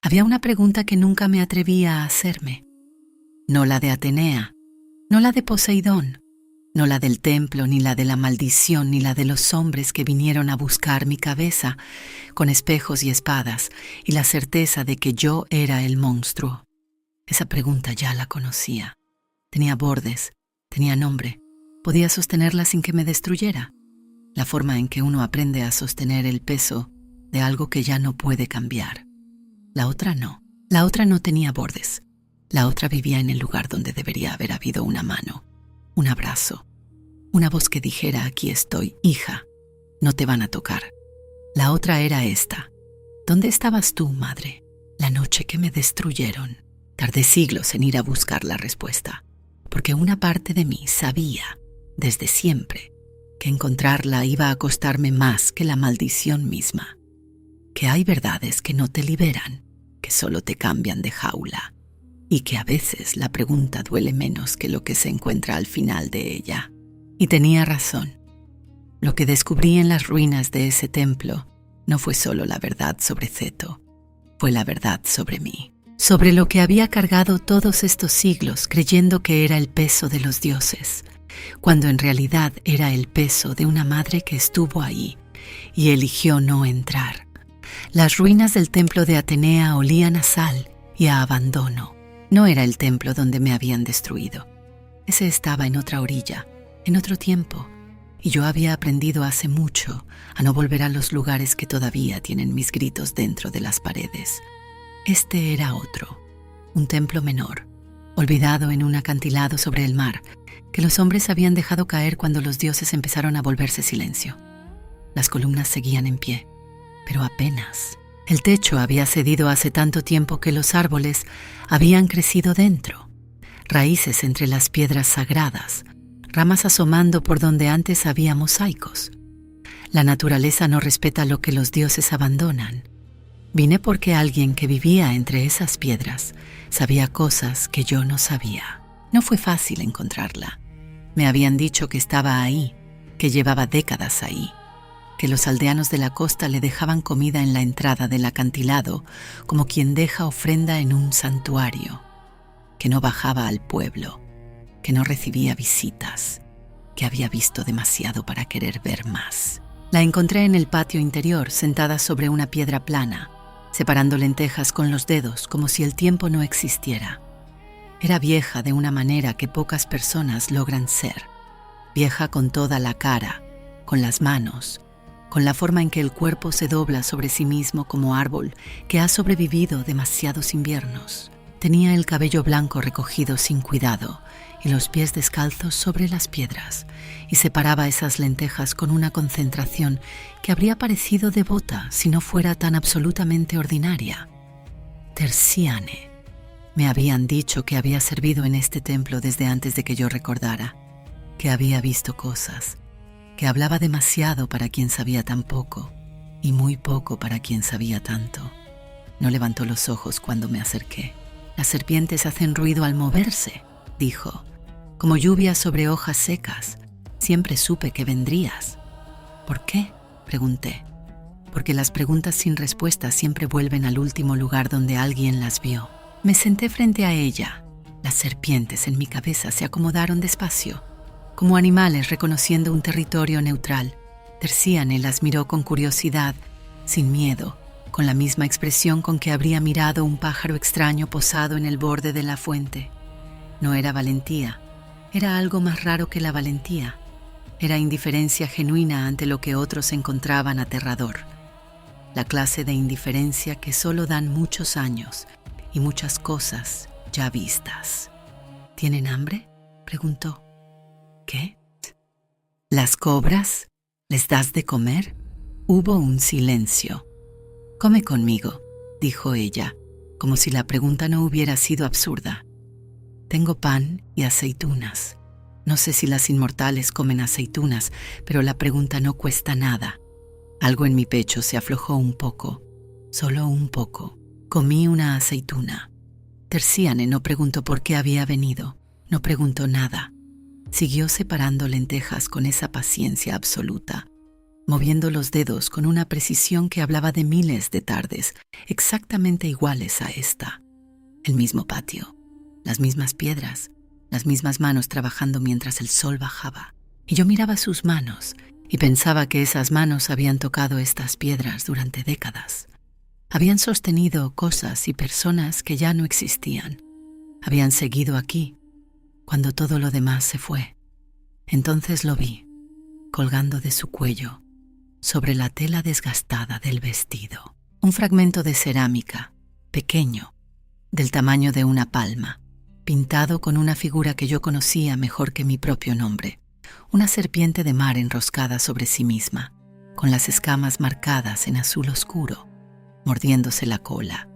Había una pregunta que nunca me atrevía a hacerme. No la de Atenea, no la de Poseidón, no la del templo, ni la de la maldición, ni la de los hombres que vinieron a buscar mi cabeza con espejos y espadas y la certeza de que yo era el monstruo. Esa pregunta ya la conocía. Tenía bordes, tenía nombre, podía sostenerla sin que me destruyera. La forma en que uno aprende a sostener el peso de algo que ya no puede cambiar. La otra no. La otra no tenía bordes. La otra vivía en el lugar donde debería haber habido una mano, un abrazo, una voz que dijera: aquí estoy, hija, no te van a tocar. La otra era esta. ¿Dónde estabas tú, madre? La noche que me destruyeron. Tardé siglos en ir a buscar la respuesta, porque una parte de mí sabía, desde siempre, que encontrarla iba a costarme más que la maldición misma. Que hay verdades que no te liberan, que solo te cambian de jaula, y que a veces la pregunta duele menos que lo que se encuentra al final de ella. Y tenía razón. Lo que descubrí en las ruinas de ese templo no fue solo la verdad sobre Ceto, fue la verdad sobre mí, sobre lo que había cargado todos estos siglos creyendo que era el peso de los dioses, cuando en realidad era el peso de una madre que estuvo ahí y eligió no entrar. Las ruinas del templo de Atenea olían a sal y a abandono. No era el templo donde me habían destruido. Ese estaba en otra orilla, en otro tiempo, y yo había aprendido hace mucho a no volver a los lugares que todavía tienen mis gritos dentro de las paredes. Este era otro, un templo menor, olvidado en un acantilado sobre el mar, que los hombres habían dejado caer cuando los dioses empezaron a volverse silencio. Las columnas seguían en pie, pero apenas. El techo había cedido hace tanto tiempo que los árboles habían crecido dentro, raíces entre las piedras sagradas, ramas asomando por donde antes había mosaicos. La naturaleza no respeta lo que los dioses abandonan. Vine porque alguien que vivía entre esas piedras sabía cosas que yo no sabía. No fue fácil encontrarla. Me habían dicho que estaba ahí, que llevaba décadas ahí, que los aldeanos de la costa le dejaban comida en la entrada del acantilado, como quien deja ofrenda en un santuario, que no bajaba al pueblo, que no recibía visitas, que había visto demasiado para querer ver más. La encontré en el patio interior, sentada sobre una piedra plana, separando lentejas con los dedos como si el tiempo no existiera. Era vieja de una manera que pocas personas logran ser, vieja con toda la cara, con las manos, con la forma en que el cuerpo se dobla sobre sí mismo como árbol que ha sobrevivido demasiados inviernos. Tenía el cabello blanco recogido sin cuidado y los pies descalzos sobre las piedras, y separaba esas lentejas con una concentración que habría parecido devota si no fuera tan absolutamente ordinaria. Tersiane. Me habían dicho que había servido en este templo desde antes de que yo recordara, que había visto cosas, que hablaba demasiado para quien sabía tan poco y muy poco para quien sabía tanto. No levantó los ojos cuando me acerqué. Las serpientes hacen ruido al moverse, dijo, como lluvia sobre hojas secas. Siempre supe que vendrías. ¿Por qué?, pregunté. Porque las preguntas sin respuesta siempre vuelven al último lugar donde alguien las vio. Me senté frente a ella. Las serpientes en mi cabeza se acomodaron despacio, como animales reconociendo un territorio neutral. Tersiane las miró con curiosidad, sin miedo, con la misma expresión con que habría mirado un pájaro extraño posado en el borde de la fuente. No era valentía, era algo más raro que la valentía. Era indiferencia genuina ante lo que otros encontraban aterrador. La clase de indiferencia que solo dan muchos años y muchas cosas ya vistas. ¿Tienen hambre?, preguntó. ¿Qué? ¿Las cobras? ¿Les das de comer? Hubo un silencio. Come conmigo, dijo ella, como si la pregunta no hubiera sido absurda. Tengo pan y aceitunas. No sé si las inmortales comen aceitunas, pero la pregunta no cuesta nada. Algo en mi pecho se aflojó un poco, solo un poco. Comí una aceituna. Tersiane no preguntó por qué había venido, no preguntó nada. Siguió separando lentejas con esa paciencia absoluta, moviendo los dedos con una precisión que hablaba de miles de tardes exactamente iguales a esta. El mismo patio, las mismas piedras, las mismas manos trabajando mientras el sol bajaba. Y yo miraba sus manos y pensaba que esas manos habían tocado estas piedras durante décadas. Habían sostenido cosas y personas que ya no existían. Habían seguido aquí cuando todo lo demás se fue. Entonces lo vi, colgando de su cuello, sobre la tela desgastada del vestido. Un fragmento de cerámica, pequeño, del tamaño de una palma, pintado con una figura que yo conocía mejor que mi propio nombre. Una serpiente de mar enroscada sobre sí misma, con las escamas marcadas en azul oscuro, mordiéndose la cola.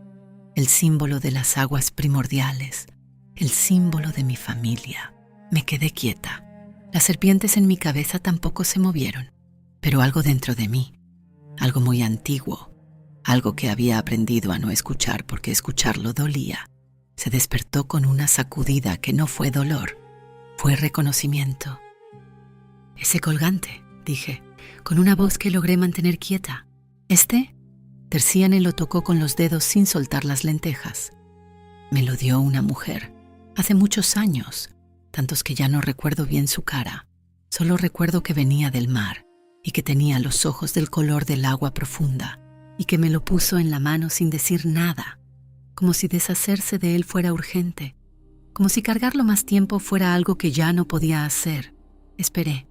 El símbolo de las aguas primordiales, el símbolo de mi familia. Me quedé quieta. Las serpientes en mi cabeza tampoco se movieron, pero algo dentro de mí, algo muy antiguo, algo que había aprendido a no escuchar porque escucharlo dolía, se despertó con una sacudida que no fue dolor, fue reconocimiento. Ese colgante, dije, con una voz que logré mantener quieta. ¿Este? Terciane lo tocó con los dedos sin soltar las lentejas. Me lo dio una mujer, hace muchos años, tantos que ya no recuerdo bien su cara. Solo recuerdo que venía del mar y que tenía los ojos del color del agua profunda y que me lo puso en la mano sin decir nada, como si deshacerse de él fuera urgente, como si cargarlo más tiempo fuera algo que ya no podía hacer. Esperé.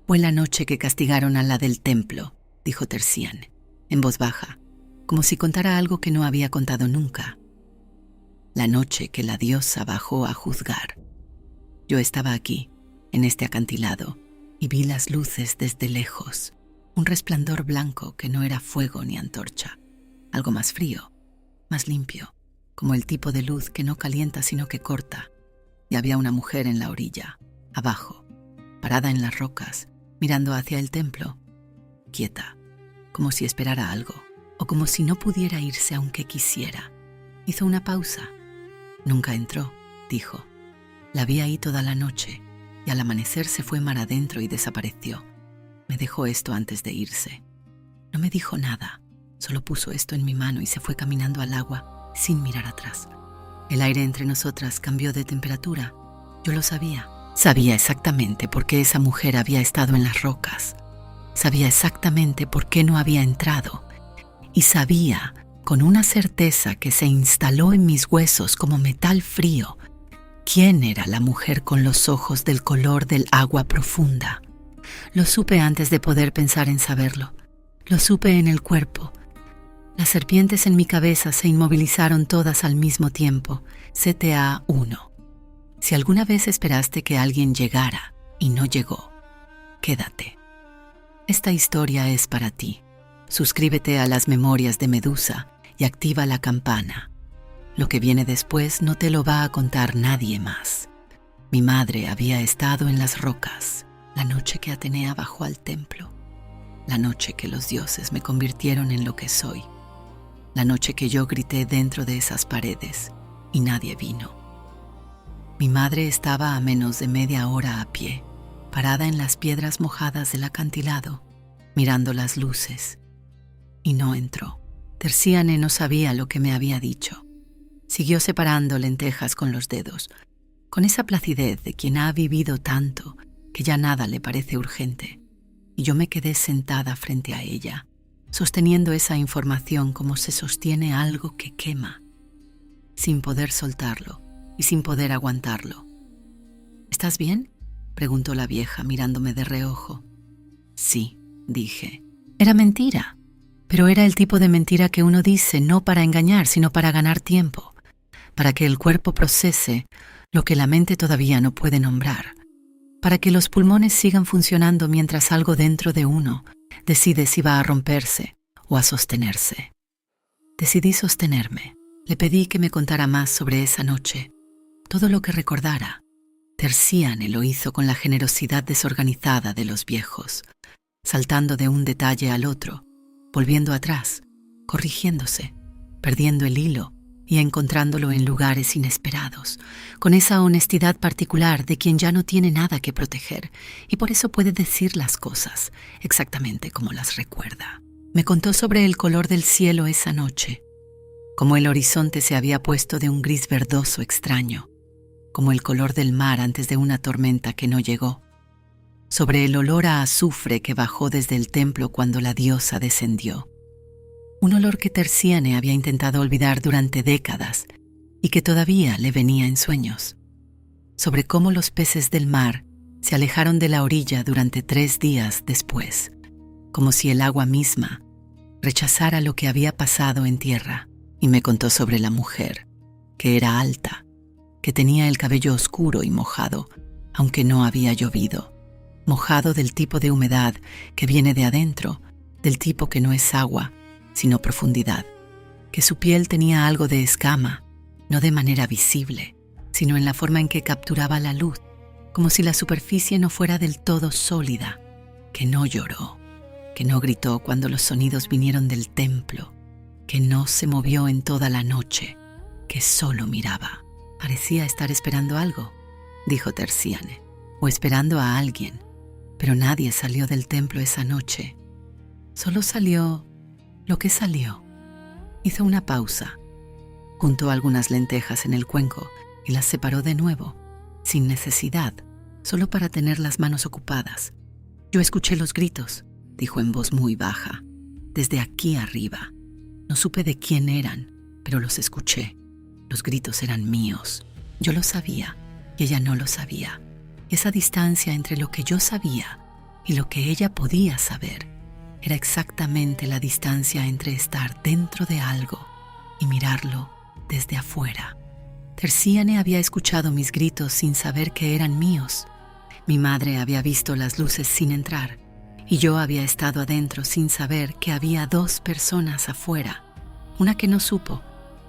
Fue la noche que castigaron a la del templo, dijo Terciane, en voz baja, como si contara algo que no había contado nunca. La noche que la diosa bajó a juzgar. Yo estaba aquí, en este acantilado, y vi las luces desde lejos, un resplandor blanco que no era fuego ni antorcha, algo más frío, más limpio, como el tipo de luz que no calienta sino que corta, y había una mujer en la orilla, abajo, parada en las rocas, mirando hacia el templo, quieta, como si esperara algo, o como si no pudiera irse aunque quisiera. Hizo una pausa. Nunca entró, dijo. La vi ahí toda la noche, y al amanecer se fue mar adentro y desapareció. Me dejó esto antes de irse. No me dijo nada, solo puso esto en mi mano y se fue caminando al agua, sin mirar atrás. El aire entre nosotras cambió de temperatura. Yo lo sabía. Sabía exactamente por qué esa mujer había estado en las rocas. Sabía exactamente por qué no había entrado. Y sabía, con una certeza que se instaló en mis huesos como metal frío, quién era la mujer con los ojos del color del agua profunda. Lo supe antes de poder pensar en saberlo. Lo supe en el cuerpo. Las serpientes en mi cabeza se inmovilizaron todas al mismo tiempo. CTA 1. Si alguna vez esperaste que alguien llegara y no llegó, quédate. Esta historia es para ti. Suscríbete a las memorias de Medusa y activa la campana. Lo que viene después no te lo va a contar nadie más. Mi madre había estado en las rocas la noche que Atenea bajó al templo, la noche que los dioses me convirtieron en lo que soy, la noche que yo grité dentro de esas paredes y nadie vino. Mi madre estaba a menos de media hora a pie, parada en las piedras mojadas del acantilado, mirando las luces. Y no entró. Terciane no sabía lo que me había dicho. Siguió separando lentejas con los dedos, con esa placidez de quien ha vivido tanto que ya nada le parece urgente. Y yo me quedé sentada frente a ella, sosteniendo esa información como se sostiene algo que quema, sin poder soltarlo y sin poder aguantarlo. ¿Estás bien?, preguntó la vieja mirándome de reojo. Sí, dije. Era mentira, pero era el tipo de mentira que uno dice no para engañar, sino para ganar tiempo, para que el cuerpo procese lo que la mente todavía no puede nombrar, para que los pulmones sigan funcionando mientras algo dentro de uno decide si va a romperse o a sostenerse. Decidí sostenerme. Le pedí que me contara más sobre esa noche, todo lo que recordara. Terciane lo hizo con la generosidad desorganizada de los viejos, saltando de un detalle al otro, volviendo atrás, corrigiéndose, perdiendo el hilo y encontrándolo en lugares inesperados, con esa honestidad particular de quien ya no tiene nada que proteger y por eso puede decir las cosas exactamente como las recuerda. Me contó sobre el color del cielo esa noche, como el horizonte se había puesto de un gris verdoso extraño, como el color del mar antes de una tormenta que no llegó, sobre el olor a azufre que bajó desde el templo cuando la diosa descendió. Un olor que Tersiane había intentado olvidar durante décadas y que todavía le venía en sueños. Sobre cómo los peces del mar se alejaron de la orilla durante 3 días después, como si el agua misma rechazara lo que había pasado en tierra. Y me contó sobre la mujer, que era alta, que tenía el cabello oscuro y mojado, aunque no había llovido. Mojado del tipo de humedad que viene de adentro, del tipo que no es agua, sino profundidad, que su piel tenía algo de escama, no de manera visible, sino en la forma en que capturaba la luz, como si la superficie no fuera del todo sólida, que no lloró, que no gritó cuando los sonidos vinieron del templo, que no se movió en toda la noche, que solo miraba. Parecía estar esperando algo, dijo Tersiane, o esperando a alguien, pero nadie salió del templo esa noche. Solo salió lo que salió. Hizo una pausa, juntó algunas lentejas en el cuenco y las separó de nuevo, sin necesidad, solo para tener las manos ocupadas. Yo escuché los gritos, dijo en voz muy baja, desde aquí arriba. No supe de quién eran, pero los escuché. Los gritos eran míos. Yo lo sabía y ella no lo sabía. Y esa distancia entre lo que yo sabía y lo que ella podía saber era exactamente la distancia entre estar dentro de algo y mirarlo desde afuera. Tersiane había escuchado mis gritos sin saber que eran míos. Mi madre había visto las luces sin entrar y yo había estado adentro sin saber que había 2 personas afuera, una que no supo,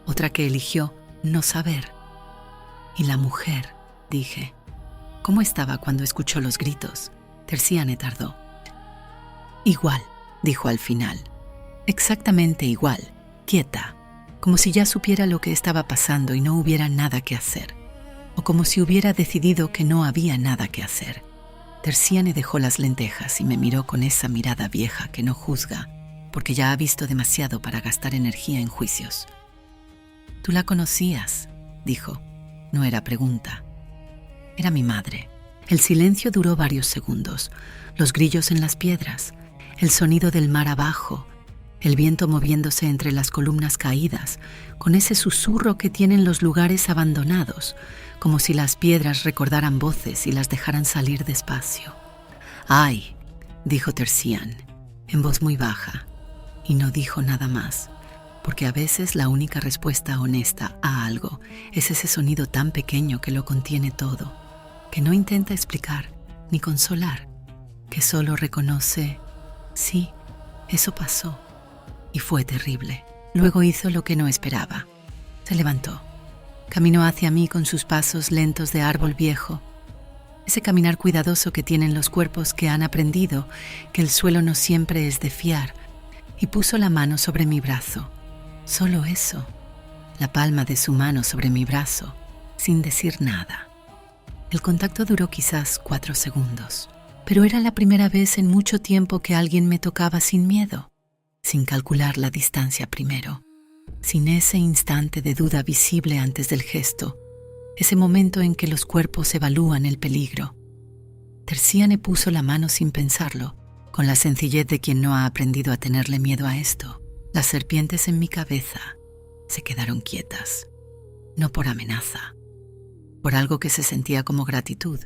otra que eligió no saber. Y la mujer, dije. ¿Cómo estaba cuando escuchó los gritos? Tersiane tardó. Igual, dijo al final. Exactamente igual, quieta, como si ya supiera lo que estaba pasando y no hubiera nada que hacer, o como si hubiera decidido que no había nada que hacer. Tersiane dejó las lentejas y me miró con esa mirada vieja que no juzga, porque ya ha visto demasiado para gastar energía en juicios. «Tú la conocías», dijo. No era pregunta. Era mi madre. El silencio duró varios segundos, los grillos en las piedras, el sonido del mar abajo, el viento moviéndose entre las columnas caídas, con ese susurro que tienen los lugares abandonados, como si las piedras recordaran voces y las dejaran salir despacio. «Ay», dijo Tersiane, en voz muy baja, y no dijo nada más, porque a veces la única respuesta honesta a algo es ese sonido tan pequeño que lo contiene todo, que no intenta explicar ni consolar, que solo reconoce, sí, eso pasó, y fue terrible. Luego hizo lo que no esperaba. Se levantó. Caminó hacia mí con sus pasos lentos de árbol viejo, ese caminar cuidadoso que tienen los cuerpos que han aprendido que el suelo no siempre es de fiar, y puso la mano sobre mi brazo. Solo eso, la palma de su mano sobre mi brazo, sin decir nada. El contacto duró quizás 4 segundos, pero era la primera vez en mucho tiempo que alguien me tocaba sin miedo, sin calcular la distancia primero, sin ese instante de duda visible antes del gesto, ese momento en que los cuerpos evalúan el peligro. Tersiane puso la mano sin pensarlo, con la sencillez de quien no ha aprendido a tenerle miedo a esto. Las serpientes en mi cabeza se quedaron quietas, no por amenaza, por algo que se sentía como gratitud,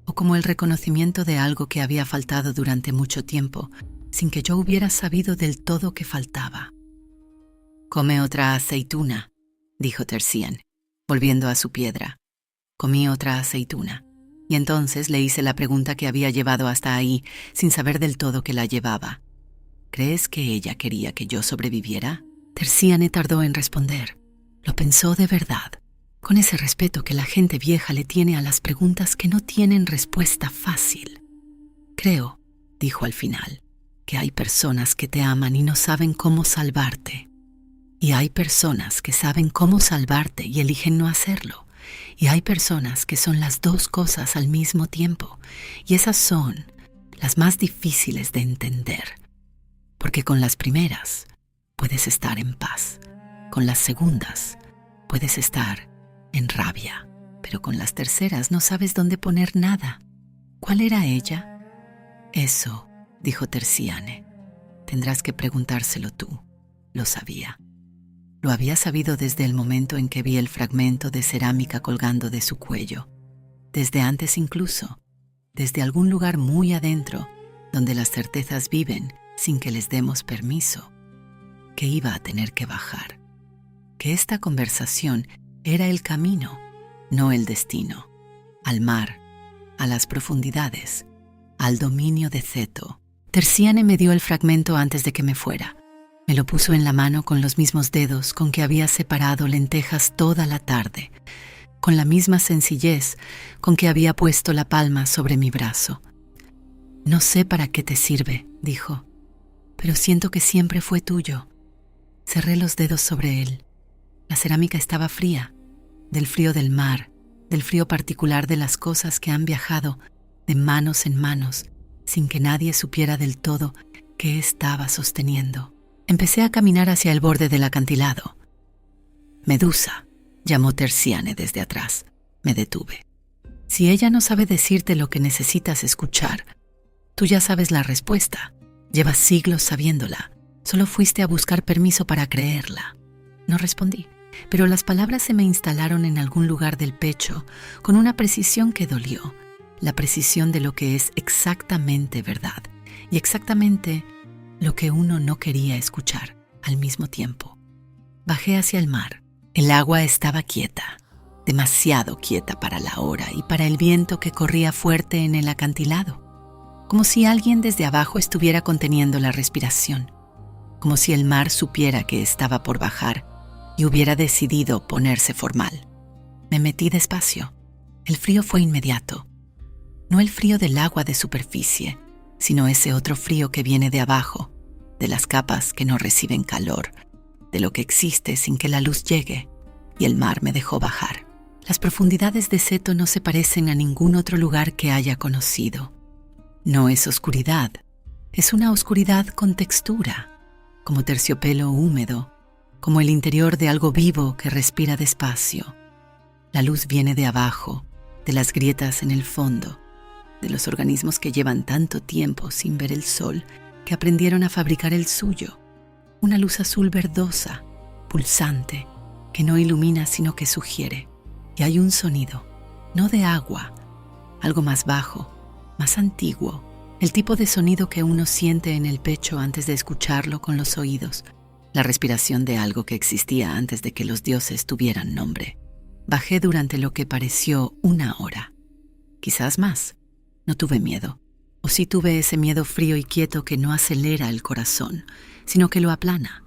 o como el reconocimiento de algo que había faltado durante mucho tiempo, sin que yo hubiera sabido del todo que faltaba. «Come otra aceituna», dijo Tersiane, volviendo a su piedra. Comí otra aceituna, y entonces le hice la pregunta que había llevado hasta ahí, sin saber del todo que la llevaba. «¿Crees que ella quería que yo sobreviviera?» Tersiane tardó en responder. Lo pensó de verdad, con ese respeto que la gente vieja le tiene a las preguntas que no tienen respuesta fácil. «Creo», dijo al final, «que hay personas que te aman y no saben cómo salvarte. Y hay personas que saben cómo salvarte y eligen no hacerlo. Y hay personas que son las dos cosas al mismo tiempo. Y esas son las más difíciles de entender. Porque con las primeras puedes estar en paz. Con las segundas puedes estar en rabia. Pero con las terceras no sabes dónde poner nada. ¿Cuál era ella? Eso, dijo Terziane. Tendrás que preguntárselo tú. Lo sabía. Lo había sabido desde el momento en que vi el fragmento de cerámica colgando de su cuello. Desde antes incluso. Desde algún lugar muy adentro, donde las certezas viven sin que les demos permiso. Que iba a tener que bajar. Que esta conversación era el camino, no el destino. Al mar, a las profundidades, al dominio de Zeto. Terziane me dio el fragmento antes de que me fuera. Me lo puso en la mano con los mismos dedos con que había separado lentejas toda la tarde, con la misma sencillez con que había puesto la palma sobre mi brazo. No sé para qué te sirve, dijo, pero siento que siempre fue tuyo. Cerré los dedos sobre él. La cerámica estaba fría, del frío del mar, del frío particular de las cosas que han viajado de manos en manos, sin que nadie supiera del todo qué estaba sosteniendo. Empecé a caminar hacia el borde del acantilado. Medusa, llamó Terziane desde atrás. Me detuve. Si ella no sabe decirte lo que necesitas escuchar, tú ya sabes la respuesta. Llevas siglos sabiéndola. Solo fuiste a buscar permiso para creerla. No respondí, pero las palabras se me instalaron en algún lugar del pecho con una precisión que dolió. La precisión de lo que es exactamente verdad y exactamente lo que uno no quería escuchar al mismo tiempo. Bajé hacia el mar. El agua estaba quieta, demasiado quieta para la hora y para el viento que corría fuerte en el acantilado, como si alguien desde abajo estuviera conteniendo la respiración, como si el mar supiera que estaba por bajar y hubiera decidido ponerse formal. Me metí despacio. El frío fue inmediato. No el frío del agua de superficie, sino ese otro frío que viene de abajo, de las capas que no reciben calor, de lo que existe sin que la luz llegue, y el mar me dejó bajar. Las profundidades de Zeto no se parecen a ningún otro lugar que haya conocido. No es oscuridad, es una oscuridad con textura, como terciopelo húmedo, como el interior de algo vivo que respira despacio. La luz viene de abajo, de las grietas en el fondo, de los organismos que llevan tanto tiempo sin ver el sol, que aprendieron a fabricar el suyo. Una luz azul verdosa, pulsante, que no ilumina sino que sugiere. Y hay un sonido, no de agua, algo más bajo, más antiguo, el tipo de sonido que uno siente en el pecho antes de escucharlo con los oídos, la respiración de algo que existía antes de que los dioses tuvieran nombre. Bajé durante lo que pareció una hora, quizás más. No tuve miedo, o sí tuve ese miedo frío y quieto que no acelera el corazón, sino que lo aplana.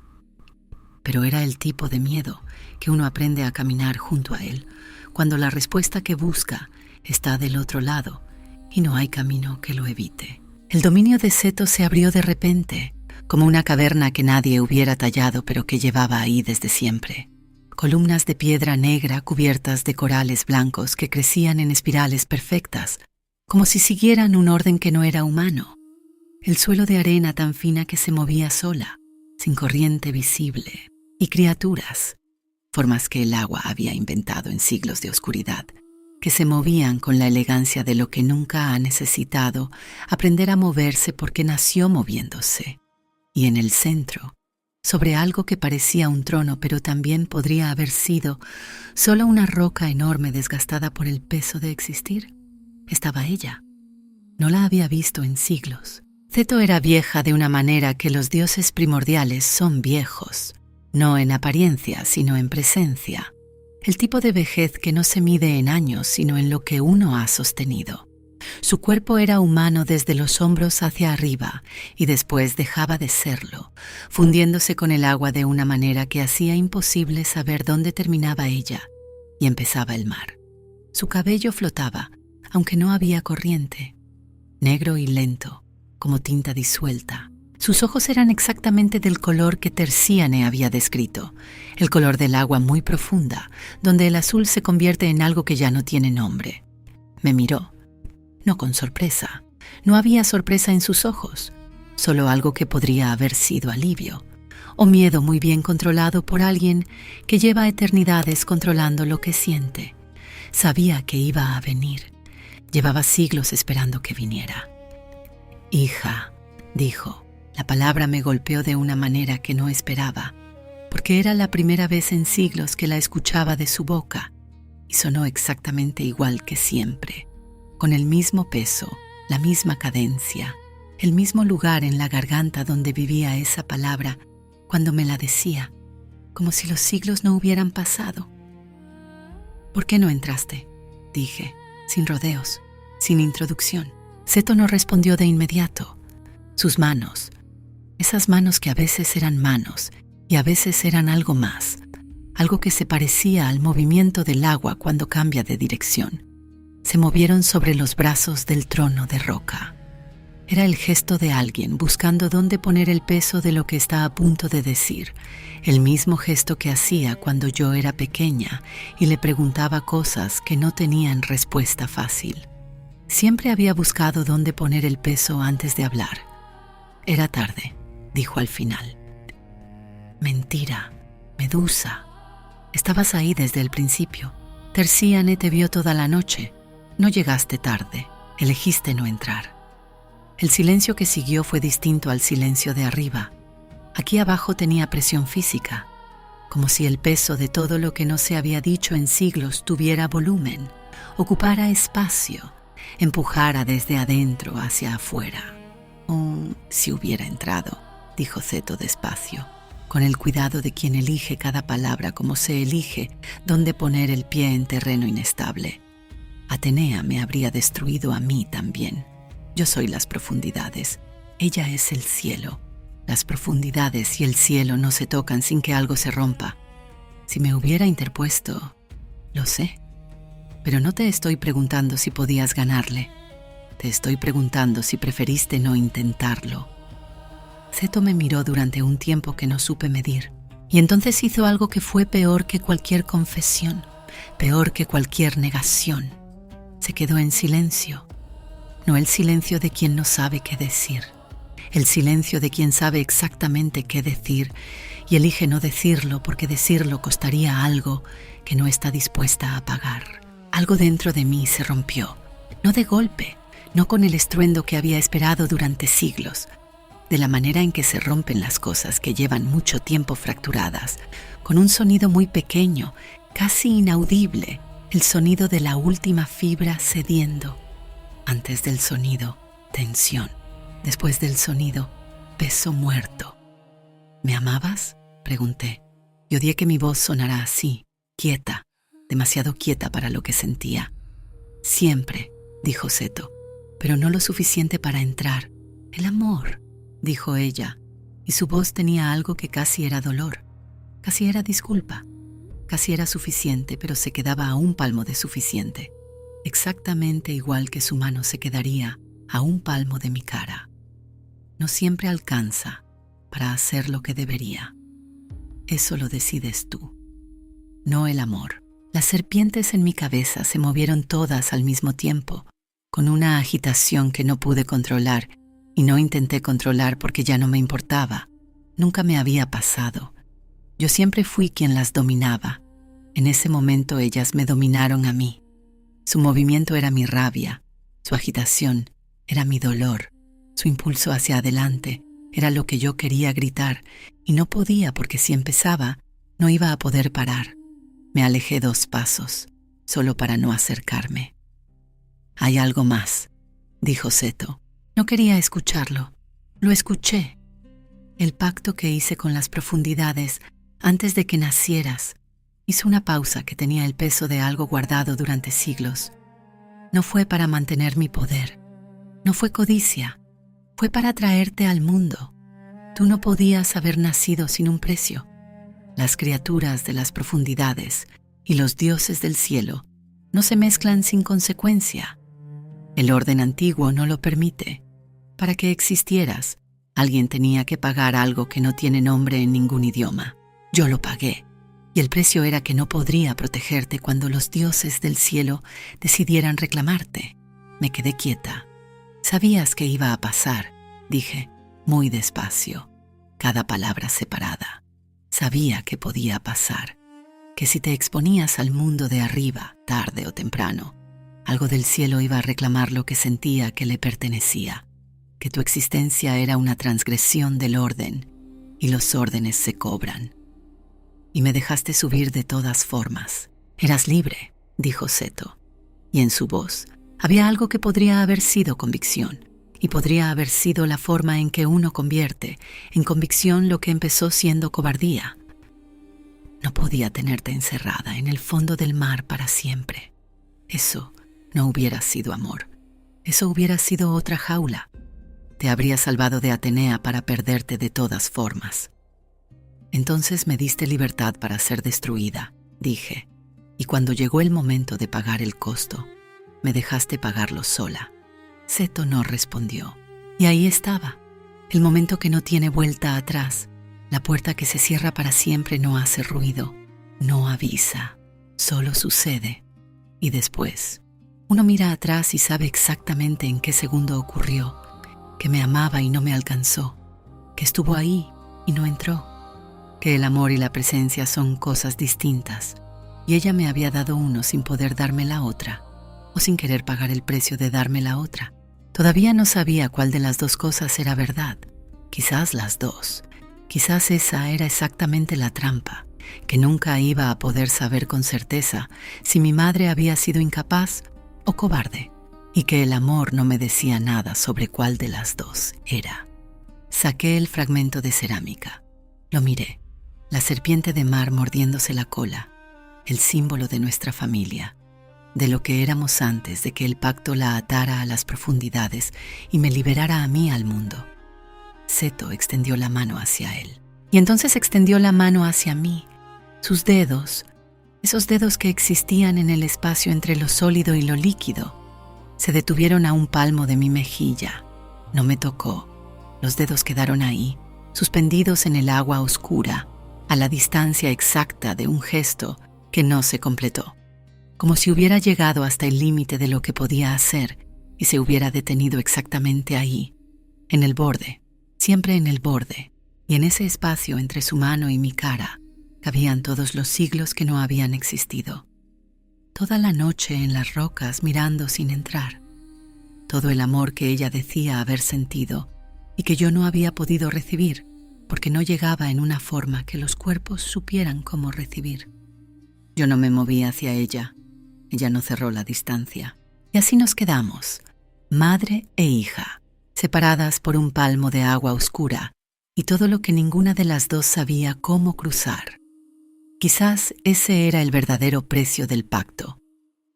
Pero era el tipo de miedo que uno aprende a caminar junto a él, cuando la respuesta que busca está del otro lado y no hay camino que lo evite. El dominio de Zeto se abrió de repente, como una caverna que nadie hubiera tallado pero que llevaba ahí desde siempre. Columnas de piedra negra cubiertas de corales blancos que crecían en espirales perfectas, como si siguieran un orden que no era humano. El suelo de arena tan fina que se movía sola, sin corriente visible, y criaturas, formas que el agua había inventado en siglos de oscuridad, que se movían con la elegancia de lo que nunca ha necesitado aprender a moverse porque nació moviéndose. Y en el centro, sobre algo que parecía un trono pero también podría haber sido solo una roca enorme desgastada por el peso de existir, estaba ella. No la había visto en siglos. Zeto era vieja de una manera que los dioses primordiales son viejos, no en apariencia, sino en presencia. El tipo de vejez que no se mide en años, sino en lo que uno ha sostenido. Su cuerpo era humano desde los hombros hacia arriba y después dejaba de serlo, fundiéndose con el agua de una manera que hacía imposible saber dónde terminaba ella y empezaba el mar. Su cabello flotaba, aunque no había corriente, negro y lento, como tinta disuelta, Sus ojos eran exactamente del color que Terciane había descrito, el color del agua muy profunda, donde el azul se convierte en algo que ya no tiene nombre. Me miró, no con sorpresa. No había sorpresa en sus ojos, solo algo que podría haber sido alivio, o miedo muy bien controlado por alguien que lleva eternidades controlando lo que siente. Sabía que iba a venir. Llevaba siglos esperando que viniera. «Hija», dijo. La palabra me golpeó de una manera que no esperaba, porque era la primera vez en siglos que la escuchaba de su boca, y sonó exactamente igual que siempre, con el mismo peso, la misma cadencia, el mismo lugar en la garganta donde vivía esa palabra cuando me la decía, como si los siglos no hubieran pasado. «¿Por qué no entraste?», dije, sin rodeos, sin introducción. Seto no respondió de inmediato. Sus manos, esas manos que a veces eran manos y a veces eran algo más, algo que se parecía al movimiento del agua cuando cambia de dirección, se movieron sobre los brazos del trono de roca. Era el gesto de alguien buscando dónde poner el peso de lo que está a punto de decir, el mismo gesto que hacía cuando yo era pequeña y le preguntaba cosas que no tenían respuesta fácil. Siempre había buscado dónde poner el peso antes de hablar. «Era tarde», dijo al final. «Mentira, Medusa. Estabas ahí desde el principio. Terciane te vio toda la noche. No llegaste tarde, elegiste no entrar». El silencio que siguió fue distinto al silencio de arriba. Aquí abajo tenía presión física, como si el peso de todo lo que no se había dicho en siglos tuviera volumen, ocupara espacio, empujara desde adentro hacia afuera. «Oh, si hubiera entrado», dijo Seto despacio, con el cuidado de quien elige cada palabra como se elige dónde poner el pie en terreno inestable. «Atenea me habría destruido a mí también. Yo soy las profundidades, ella es el cielo. Las profundidades y el cielo no se tocan sin que algo se rompa. Si me hubiera interpuesto, lo sé. Pero no te estoy preguntando si podías ganarle. Te estoy preguntando si preferiste no intentarlo». Seto me miró durante un tiempo que no supe medir, y entonces hizo algo que fue peor que cualquier confesión, peor que cualquier negación. Se quedó en silencio. No el silencio de quien no sabe qué decir, el silencio de quien sabe exactamente qué decir y elige no decirlo porque decirlo costaría algo que no está dispuesta a pagar. Algo dentro de mí se rompió, no de golpe, no con el estruendo que había esperado durante siglos, de la manera en que se rompen las cosas que llevan mucho tiempo fracturadas, con un sonido muy pequeño, casi inaudible, el sonido de la última fibra cediendo. Antes del sonido, tensión. Después del sonido, peso muerto. «¿Me amabas?», pregunté, y odié que mi voz sonara así, quieta, demasiado quieta para lo que sentía. «Siempre», dijo Seto, «pero no lo suficiente para entrar. El amor», dijo ella, y su voz tenía algo que casi era dolor, casi era disculpa, casi era suficiente, pero se quedaba a un palmo de suficiente, exactamente igual que su mano se quedaría a un palmo de mi cara. No siempre alcanza para hacer lo que debería. Eso lo decides tú, no el amor. Las serpientes en mi cabeza se movieron todas al mismo tiempo, con una agitación que no pude controlar, y no intenté controlar porque ya no me importaba. Nunca me había pasado. Yo siempre fui quien las dominaba. En ese momento ellas me dominaron a mí. Su movimiento era mi rabia, su agitación era mi dolor, su impulso hacia adelante era lo que yo quería gritar y no podía porque si empezaba no iba a poder parar. Me alejé 2 pasos, solo para no acercarme. «Hay algo más», dijo Seto. No quería escucharlo. Lo escuché. El pacto que hice con las profundidades antes de que nacieras. Hizo una pausa que tenía el peso de algo guardado durante siglos. No fue para mantener mi poder. No fue codicia. Fue para traerte al mundo. Tú no podías haber nacido sin un precio. Las criaturas de las profundidades y los dioses del cielo no se mezclan sin consecuencia. El orden antiguo no lo permite. Para que existieras, Alguien tenía que pagar algo que no tiene nombre en ningún idioma. Yo lo pagué. Y el precio era que no podría protegerte cuando los dioses del cielo decidieran reclamarte. Me quedé quieta. Sabías que iba a pasar, dije, muy despacio, cada palabra separada. Sabía que podía pasar, que si te exponías al mundo de arriba, tarde o temprano, algo del cielo iba a reclamar lo que sentía que le pertenecía, que tu existencia era una transgresión del orden y los órdenes se cobran. Y me dejaste subir de todas formas. Eras libre, dijo Seto, y en su voz había algo que podría haber sido convicción, y podría haber sido la forma en que uno convierte en convicción lo que empezó siendo cobardía. No podía tenerte encerrada en el fondo del mar para siempre. Eso no hubiera sido amor. Eso hubiera sido otra jaula. Te habría salvado de Atenea para perderte de todas formas. Entonces me diste libertad para ser destruida, dije, y cuando llegó el momento de pagar el costo, me dejaste pagarlo sola. Seto no respondió, y ahí estaba, el momento que no tiene vuelta atrás. La puerta que se cierra para siempre no hace ruido, no avisa, solo sucede. Y después, uno mira atrás y sabe exactamente en qué segundo ocurrió, que me amaba y no me alcanzó, que estuvo ahí y no entró, que el amor y la presencia son cosas distintas, y ella me había dado uno sin poder darme la otra, o sin querer pagar el precio de darme la otra. Todavía no sabía cuál de las dos cosas era verdad, quizás las dos. Quizás esa era exactamente la trampa, que nunca iba a poder saber con certeza si mi madre había sido incapaz o cobarde, y que el amor no me decía nada sobre cuál de las dos era. Saqué el fragmento de cerámica, lo miré, la serpiente de mar mordiéndose la cola, el símbolo de nuestra familia, de lo que éramos antes de que el pacto la atara a las profundidades y me liberara a mí al mundo. Seto extendió la mano hacia él, y entonces extendió la mano hacia mí. Sus dedos, esos dedos que existían en el espacio entre lo sólido y lo líquido, se detuvieron a un palmo de mi mejilla. No me tocó. Los dedos quedaron ahí, suspendidos en el agua oscura, a la distancia exacta de un gesto que no se completó, como si hubiera llegado hasta el límite de lo que podía hacer y se hubiera detenido exactamente ahí, en el borde. Siempre en el borde, y en ese espacio entre su mano y mi cara, cabían todos los siglos que no habían existido. Toda la noche en las rocas mirando sin entrar. Todo el amor que ella decía haber sentido y que yo no había podido recibir porque no llegaba en una forma que los cuerpos supieran cómo recibir. Yo no me moví hacia ella. Ella no cerró la distancia. Y así nos quedamos, madre e hija, separadas por un palmo de agua oscura, y todo lo que ninguna de las dos sabía cómo cruzar. Quizás ese era el verdadero precio del pacto,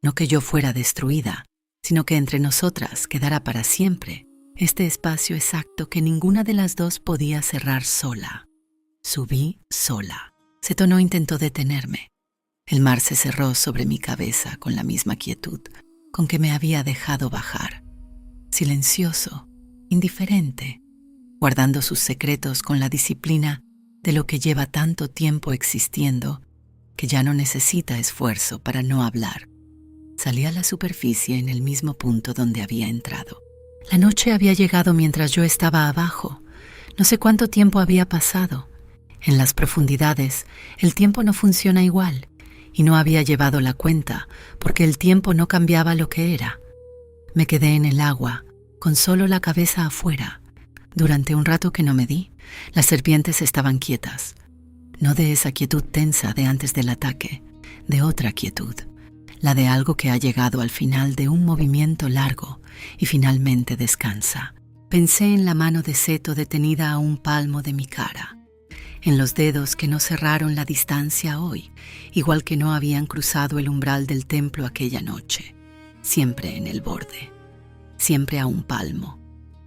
no que yo fuera destruida, sino que entre nosotras quedara para siempre este espacio exacto que ninguna de las dos podía cerrar sola. Subí sola. Seto no intentó detenerme. El mar se cerró sobre mi cabeza con la misma quietud con que me había dejado bajar, silencioso, indiferente, guardando sus secretos con la disciplina de lo que lleva tanto tiempo existiendo que ya no necesita esfuerzo para no hablar. Salí a la superficie en el mismo punto donde había entrado. La noche había llegado mientras yo estaba abajo. No sé cuánto tiempo había pasado. En las profundidades, el tiempo no funciona igual, y no había llevado la cuenta porque el tiempo no cambiaba lo que era. Me quedé en el agua, con solo la cabeza afuera. Durante un rato que no me di, las serpientes estaban quietas. No de esa quietud tensa de antes del ataque, de otra quietud, la de algo que ha llegado al final de un movimiento largo y finalmente descansa. Pensé en la mano de Seto detenida a un palmo de mi cara, en los dedos que no cerraron la distancia hoy, igual que no habían cruzado el umbral del templo aquella noche, siempre en el borde, siempre a un palmo.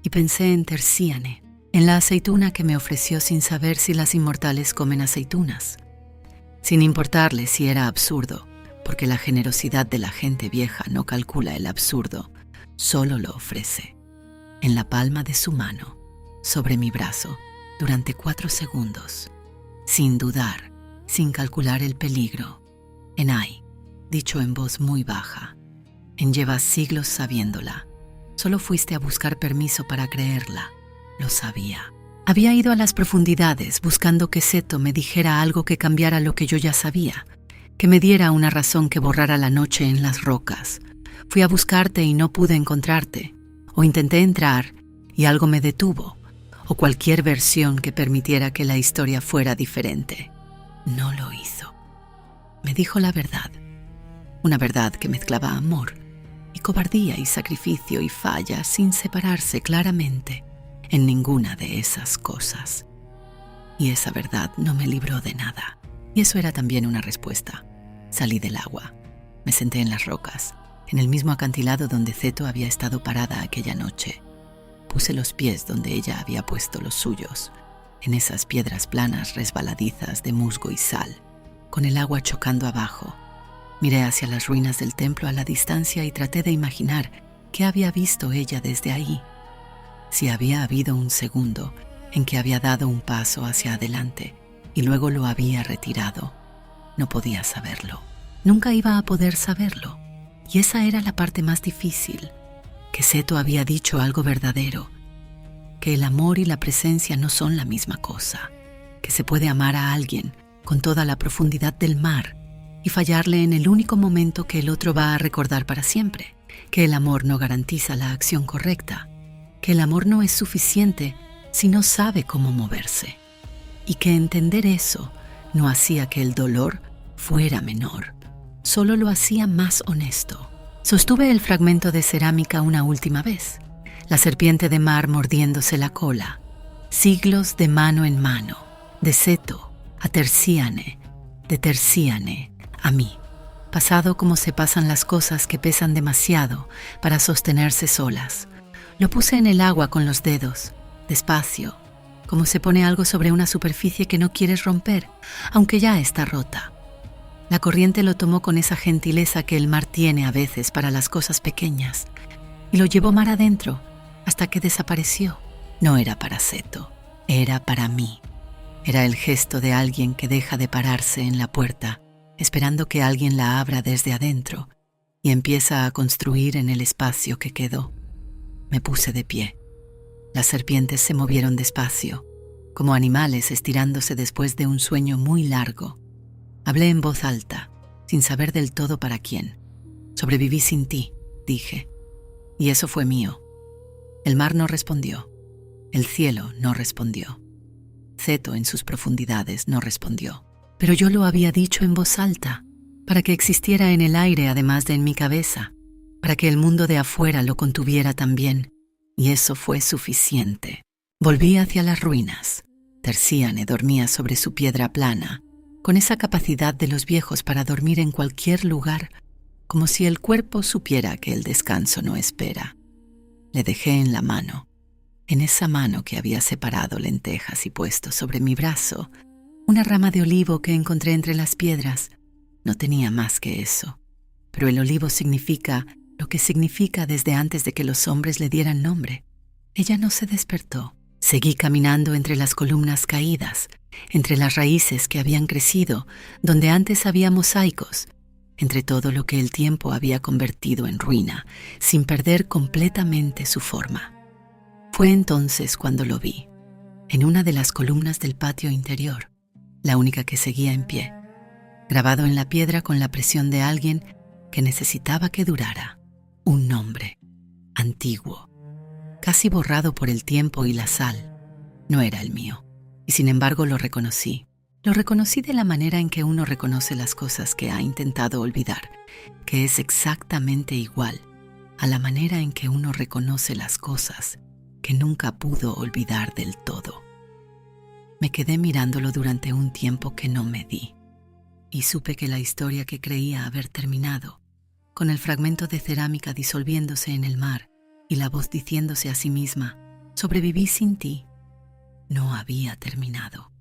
Y pensé en Tercíane, en la aceituna que me ofreció sin saber si las inmortales comen aceitunas, sin importarle si era absurdo, porque la generosidad de la gente vieja no calcula el absurdo, solo lo ofrece. En la palma de su mano, sobre mi brazo durante 4 segundos, sin dudar, sin calcular el peligro. Enai, dicho en voz muy baja, en llevas siglos sabiéndola. Solo fuiste a buscar permiso para creerla. Lo sabía. Había ido a las profundidades buscando que Seto me dijera algo que cambiara lo que yo ya sabía, que me diera una razón que borrara la noche en las rocas. Fui a buscarte y no pude encontrarte, o intenté entrar y algo me detuvo, o cualquier versión que permitiera que la historia fuera diferente. No lo hizo. Me dijo la verdad, una verdad que mezclaba amor y cobardía y sacrificio y falla sin separarse claramente en ninguna de esas cosas. Y esa verdad no me libró de nada. Y eso era también una respuesta. Salí del agua. Me senté en las rocas, en el mismo acantilado donde Seto había estado parada aquella noche. Puse los pies donde ella había puesto los suyos, en esas piedras planas resbaladizas de musgo y sal, con el agua chocando abajo. Miré hacia las ruinas del templo a la distancia y traté de imaginar qué había visto ella desde ahí. Si había habido un segundo en que había dado un paso hacia adelante y luego lo había retirado. No podía saberlo. Nunca iba a poder saberlo. Y esa era la parte más difícil, que Seto había dicho algo verdadero, que el amor y la presencia no son la misma cosa, que se puede amar a alguien con toda la profundidad del mar y fallarle en el único momento que el otro va a recordar para siempre, que el amor no garantiza la acción correcta, que el amor no es suficiente si no sabe cómo moverse, y que entender eso no hacía que el dolor fuera menor, solo lo hacía más honesto. Sostuve el fragmento de cerámica una última vez, la serpiente de mar mordiéndose la cola, siglos de mano en mano, de Seto a Tercíane, de Tercíane a mí, pasado como se pasan las cosas que pesan demasiado para sostenerse solas. Lo puse en el agua con los dedos, despacio, como se pone algo sobre una superficie que no quieres romper, aunque ya está rota. La corriente lo tomó con esa gentileza que el mar tiene a veces para las cosas pequeñas, y lo llevó mar adentro hasta que desapareció. No era para Seto, era para mí. Era el gesto de alguien que deja de pararse en la puerta, esperando que alguien la abra desde adentro, y empieza a construir en el espacio que quedó. Me puse de pie. Las serpientes se movieron despacio, como animales estirándose después de un sueño muy largo. Hablé en voz alta, sin saber del todo para quién. Sobreviví sin ti, dije. Y eso fue mío. El mar no respondió. El cielo no respondió. Seto en sus profundidades no respondió. Pero yo lo había dicho en voz alta, para que existiera en el aire además de en mi cabeza, para que el mundo de afuera lo contuviera también. Y eso fue suficiente. Volví hacia las ruinas. Tercíane dormía sobre su piedra plana, con esa capacidad de los viejos para dormir en cualquier lugar, como si el cuerpo supiera que el descanso no espera. Le dejé en la mano, en esa mano que había separado lentejas y puesto sobre mi brazo, una rama de olivo que encontré entre las piedras. No tenía más que eso, pero el olivo significa lo que significa desde antes de que los hombres le dieran nombre. Ella no se despertó. Seguí caminando entre las columnas caídas, entre las raíces que habían crecido, donde antes había mosaicos, entre todo lo que el tiempo había convertido en ruina, sin perder completamente su forma. Fue entonces cuando lo vi, en una de las columnas del patio interior, la única que seguía en pie, grabado en la piedra con la presión de alguien que necesitaba que durara, un nombre, antiguo, casi borrado por el tiempo y la sal. No era el mío, y sin embargo lo reconocí. Lo reconocí de la manera en que uno reconoce las cosas que ha intentado olvidar, que es exactamente igual a la manera en que uno reconoce las cosas que nunca pudo olvidar del todo. Me quedé mirándolo durante un tiempo que no me di, y supe que la historia que creía haber terminado, con el fragmento de cerámica disolviéndose en el mar y la voz diciéndose a sí misma, «Sobreviví sin ti», no había terminado.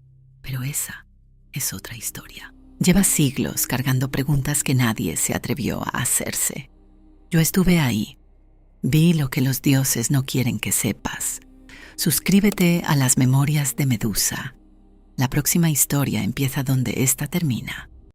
Pero esa es otra historia. Lleva siglos cargando preguntas que nadie se atrevió a hacerse. Yo estuve ahí. Vi lo que los dioses no quieren que sepas. suscríbete a las Memorias de Medusa. La próxima historia empieza donde esta termina.